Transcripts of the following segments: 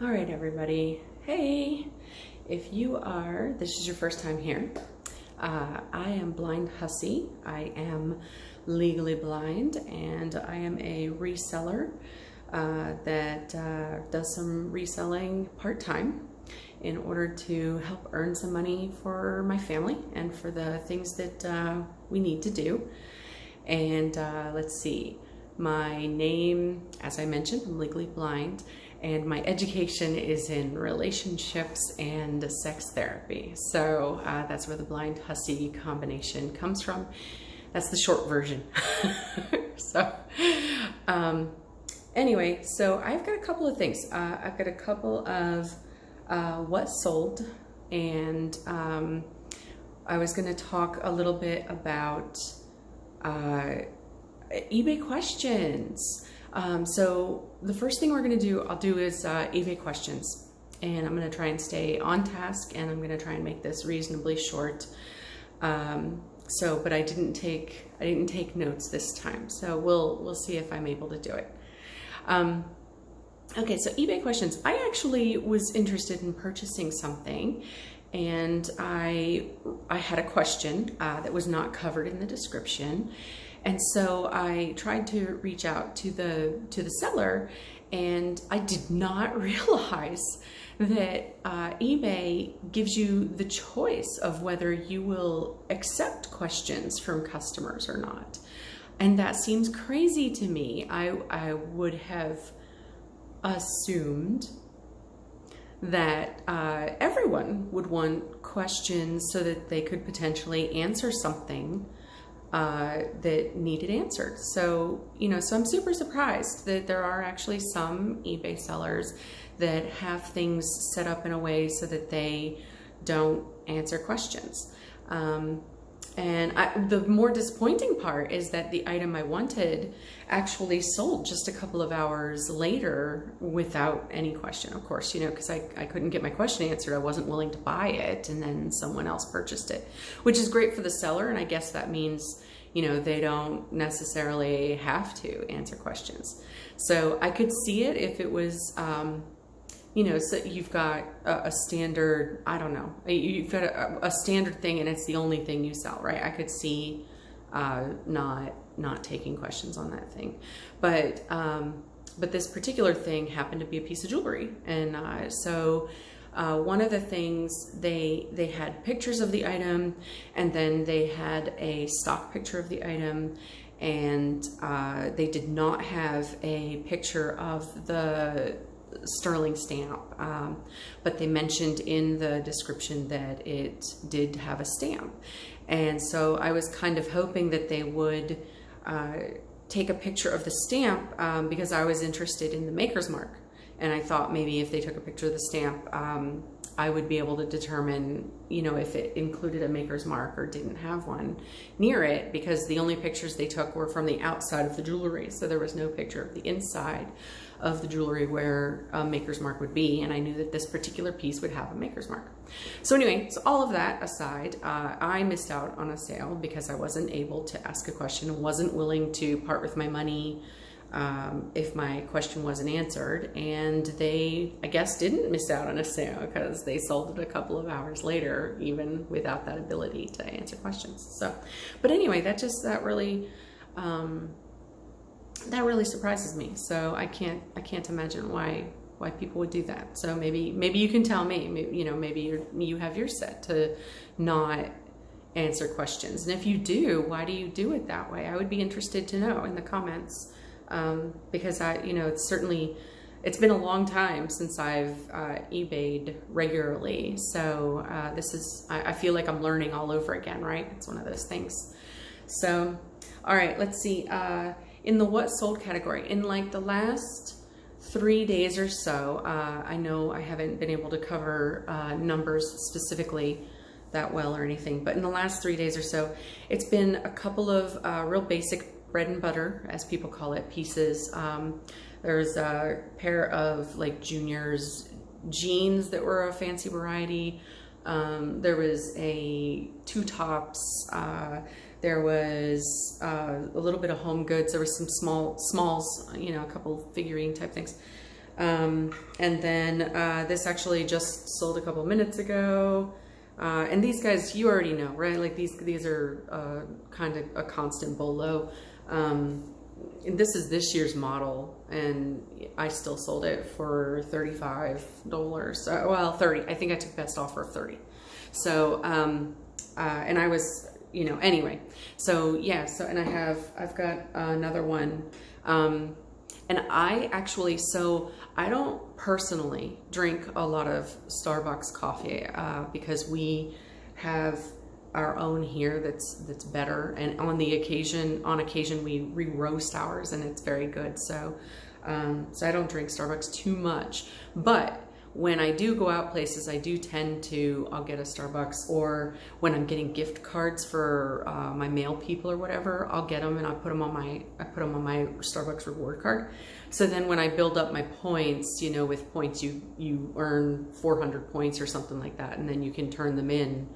All right, everybody. Hey, if this is your first time here, I am Blind Hussy. I am legally blind, and I am a reseller that does some reselling part-time in order to help earn some money for my family and for the things that we need to do. And let's see, my name, as I mentioned, I'm legally blind, and my education is in relationships and sex therapy. So that's where the Blind Hussy combination comes from. That's the short version. So anyway, so I've got a couple of things. I've got a couple of what sold, and I was going to talk a little bit about eBay questions. So the first thing I'll do is eBay questions, and I'm going to try and stay on task, and I'm going to try and make this reasonably short. But I didn't take notes this time, so we'll see if I'm able to do it. Okay, so eBay questions. I actually was interested in purchasing something, and I had a question that was not covered in the description. And so I tried to reach out to the seller, and I did not realize that eBay gives you the choice of whether you will accept questions from customers or not. And that seems crazy to me. I would have assumed that everyone would want questions so that they could potentially answer something that needed answered. So, so I'm super surprised that there are actually some eBay sellers that have things set up in a way so that they don't answer questions. And the more disappointing part is that the item I wanted actually sold just a couple of hours later without any question, of course, because I couldn't get my question answered. I wasn't willing to buy it, and then someone else purchased it, which is great for the seller. And I guess that means, they don't necessarily have to answer questions. So I could see it if it was, so you've got a standard, I don't know, you've got a standard thing and it's the only thing you sell, right? I could see not taking questions on that thing. But this particular thing happened to be a piece of jewelry. And so one of the things, they had pictures of the item, and then they had a stock picture of the item, and they did not have a picture of the sterling stamp, but they mentioned in the description that it did have a stamp. And so I was kind of hoping that they would take a picture of the stamp, because I was interested in the maker's mark. And I thought maybe if they took a picture of the stamp, I would be able to determine, if it included a maker's mark or didn't have one near it, because the only pictures they took were from the outside of the jewelry. So there was no picture of the inside of the jewelry where a maker's mark would be. And I knew that this particular piece would have a maker's mark. So anyway, so all of that aside, I missed out on a sale because I wasn't able to ask a question and wasn't willing to part with my money if my question wasn't answered. And they, I guess, didn't miss out on a sale because they sold it a couple of hours later, even without that ability to answer questions. So, but anyway, that really surprises me. So I can't imagine why people would do that. So maybe you can tell me, maybe you have your set to not answer questions. And if you do, why do you do it that way? I would be interested to know in the comments. Because it's been a long time since I've eBayed regularly. So I feel like I'm learning all over again, right? It's one of those things. So, all right, let's see. In the what sold category, in like the last 3 days or so, I know I haven't been able to cover numbers specifically that well or anything, but in the last 3 days or so, it's been a couple of real basic bread and butter, as people call it, pieces. There's a pair of like Junior's jeans that were a fancy variety. There was two tops. There was a little bit of home goods. There was some smalls, a couple figurine type things. And then this actually just sold a couple minutes ago. And these guys, you already know, right? Like these are kind of a constant bolo. And this is this year's model, and I still sold it for $35. Well, 30. I think I took best offer of 30. So, and I was, you know, anyway. So yeah. So, and I've got another one. And I actually, so I don't personally drink a lot of Starbucks coffee because we have our own here that's better, and on occasion we re-roast ours, and it's very good. So so I don't drink Starbucks too much, but when I do go out places, I do tend to, I'll get a Starbucks, or when I'm getting gift cards for my mail people or whatever, I'll get them and I put them on my Starbucks reward card. So then when I build up my points, you know, with points you earn 400 points or something like that, and then you can turn them in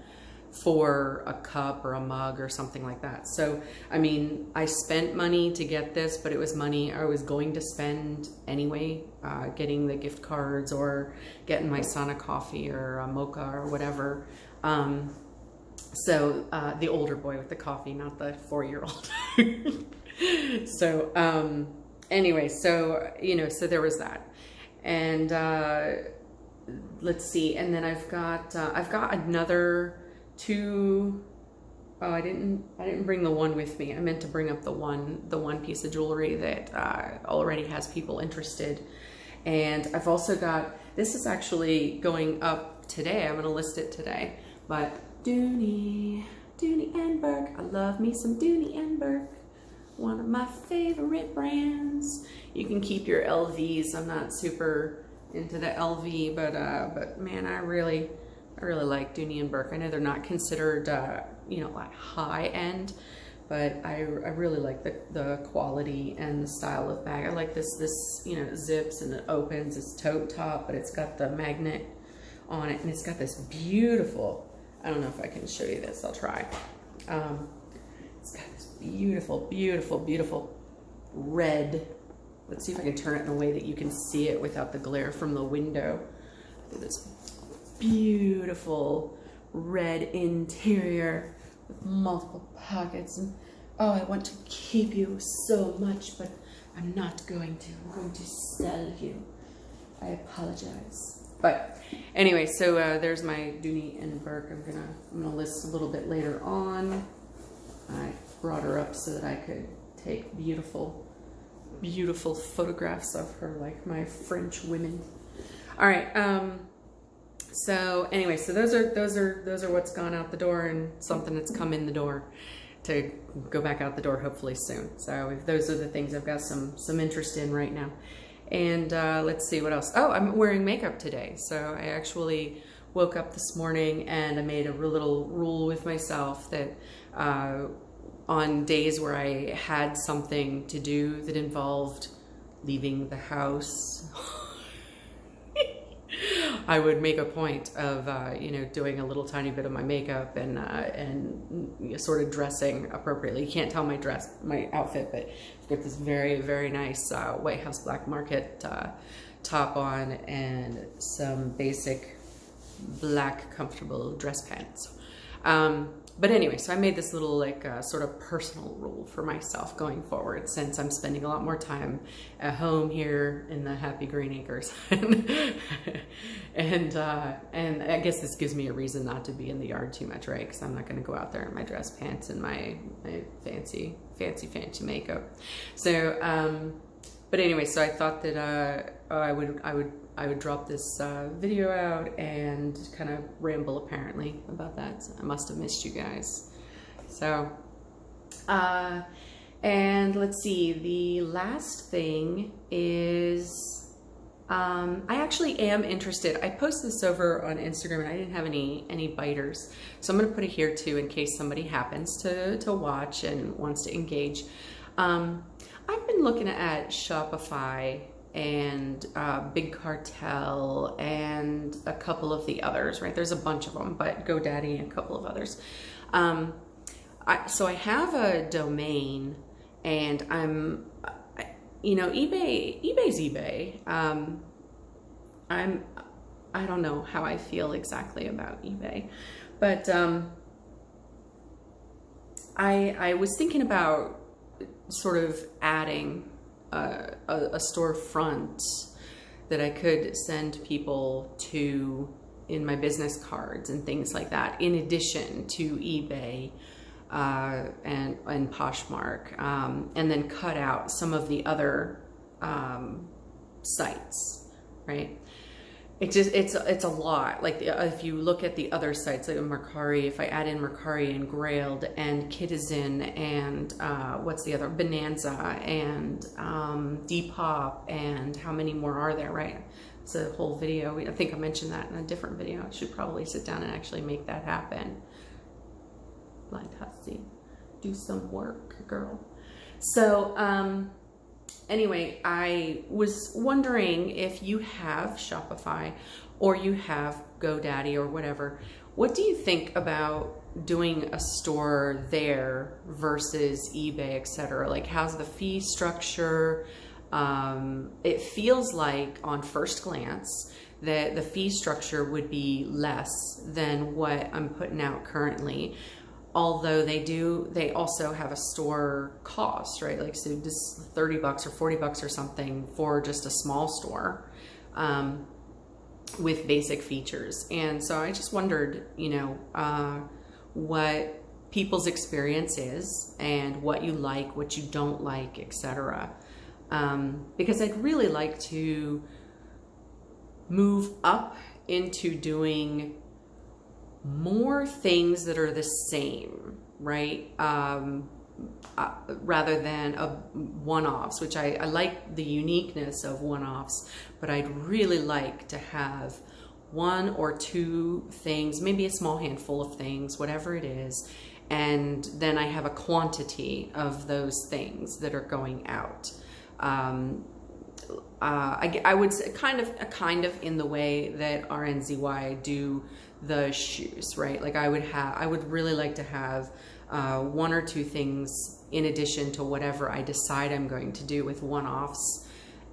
for a cup or a mug or something like that. So, I mean, I spent money to get this, but it was money I was going to spend anyway, getting the gift cards or getting my son a coffee or a mocha or whatever. So, the older boy with the coffee, not the 4-year-old. So, anyway, so, you know, so there was that. And, let's see. And then I've got another 2. Oh, I didn't bring the one with me. I meant to bring up the one piece of jewelry that already has people interested. And I've also got, this is actually going up today. I'm gonna list it today. But Dooney and Burke. I love me some Dooney and Burke. One of my favorite brands. You can keep your LVs. I'm not super into the LV, but man, I really like Dooney and Burke. I know they're not considered, you know, like high end, but I really like the quality and the style of bag. I like this, you know, zips and it opens. It's tote top, but it's got the magnet on it, and it's got this beautiful, I don't know if I can show you this. I'll try. It's got this beautiful red. Let's see if I can turn it in a way that you can see it without the glare from the window. This beautiful red interior with multiple pockets, and oh, I want to keep you so much, but I'm not going to. I'm going to sell you. I apologize. But anyway, so there's my Dooney and Burke. I'm gonna list a little bit later on. I brought her up so that I could take beautiful photographs of her like my French women. All right. So anyway, so those are what's gone out the door, and something that's come in the door to go back out the door hopefully soon. So those are the things I've got some interest in right now. And let's see what else. Oh, I'm wearing makeup today. So I actually woke up this morning and I made a little rule with myself that on days where I had something to do that involved leaving the house, I would make a point of, you know, doing a little tiny bit of my makeup and sort of dressing appropriately. You can't tell my outfit, but I've got this very nice White House Black Market top on and some basic black comfortable dress pants. But anyway, so I made this little like sort of personal rule for myself going forward, since I'm spending a lot more time at home here in the happy Green Acres. and I guess this gives me a reason not to be in the yard too much, right? Because I'm not going to go out there in my dress pants and my fancy makeup. So, but anyway, so I thought that I would drop this video out and kind of ramble apparently about that. So I must have missed you guys. So, and let's see, the last thing is, I actually am interested. I posted this over on Instagram and I didn't have any biters. So I'm gonna put it here too in case somebody happens to watch and wants to engage. I've been looking at Shopify and Big Cartel and a couple of the others, right? There's a bunch of them, but GoDaddy and a couple of others. So I have a domain, and you know, eBay's eBay. I don't know how I feel exactly about eBay, but I was thinking about sort of adding a storefront that I could send people to in my business cards and things like that, in addition to eBay and Poshmark, and then cut out some of the other sites, right? It's a lot. Like if you look at the other sites, like Mercari, if I add in Mercari and Grailed and Citizen and what's the other, Bonanza and Depop, and how many more are there, right? It's a whole video. I think I mentioned that in a different video. I should probably sit down and actually make that happen. Blind Hussy, do some work, girl. So anyway, I was wondering if you have Shopify or you have GoDaddy or whatever, what do you think about doing a store there versus eBay, etc.? Like, how's the fee structure? It feels like on first glance that the fee structure would be less than what I'm putting out currently. Although they also have a store cost, right? Like, so just $30 or $40 or something for just a small store with basic features. And so I just wondered, you know, what people's experience is and what you like, what you don't like, etc. Because I'd really like to move up into doing more things that are the same, right? Rather than one-offs, which I like the uniqueness of one-offs, but I'd really like to have one or two things, maybe a small handful of things, whatever it is, and then I have a quantity of those things that are going out. I would say kind of in the way that RNZY do the shoes, right? Like I would really like to have one or two things in addition to whatever I decide I'm going to do with one-offs,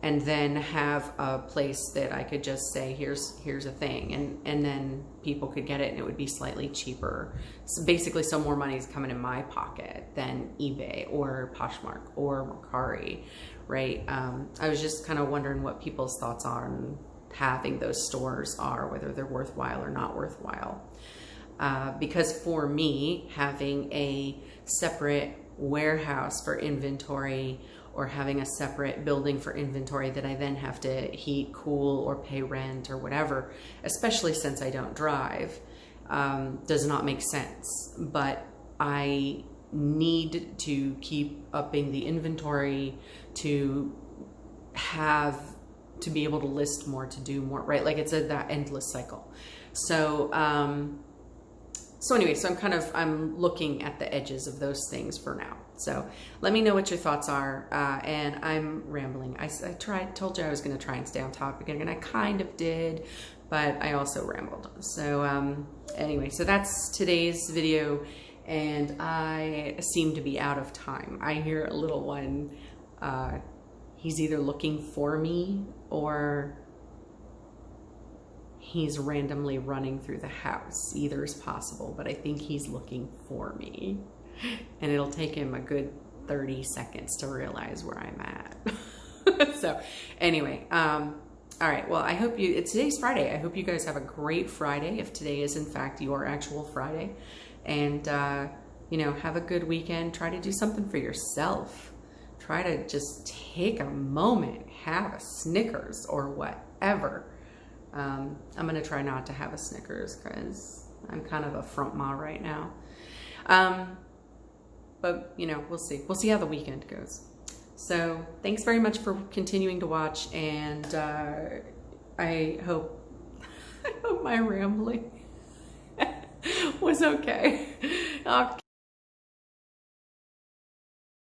and then have a place that I could just say, here's a thing, and then people could get it and it would be slightly cheaper. So basically some more money is coming in my pocket than eBay or Poshmark or Mercari, right? I was just kind of wondering what people's thoughts on having those stores are, whether they're worthwhile or not worthwhile. Because for me, having a separate warehouse for inventory or having a separate building for inventory that I then have to heat, cool, or pay rent or whatever, especially since I don't drive, does not make sense. But I need to keep upping the inventory to be able to list more, to do more, right? Like it's that endless cycle. So anyway, so I'm looking at the edges of those things for now. So let me know what your thoughts are. And I'm rambling. I told you I was going to try and stay on topic, and I kind of did, but I also rambled. So anyway, so that's today's video, and I seem to be out of time. I hear a little one. He's either looking for me or he's randomly running through the house. Either is possible, but I think he's looking for me. And it'll take him a good 30 seconds to realize where I'm at. So anyway, all right, well, I hope today's Friday. I hope you guys have a great Friday, if today is in fact your actual Friday. And, you know, have a good weekend. Try to do something for yourself. Try to just take a moment, have a Snickers or whatever. I'm going to try not to have a Snickers because I'm kind of a front ma right now. But, you know, we'll see. We'll see how the weekend goes. So thanks very much for continuing to watch. And I hope my rambling was okay.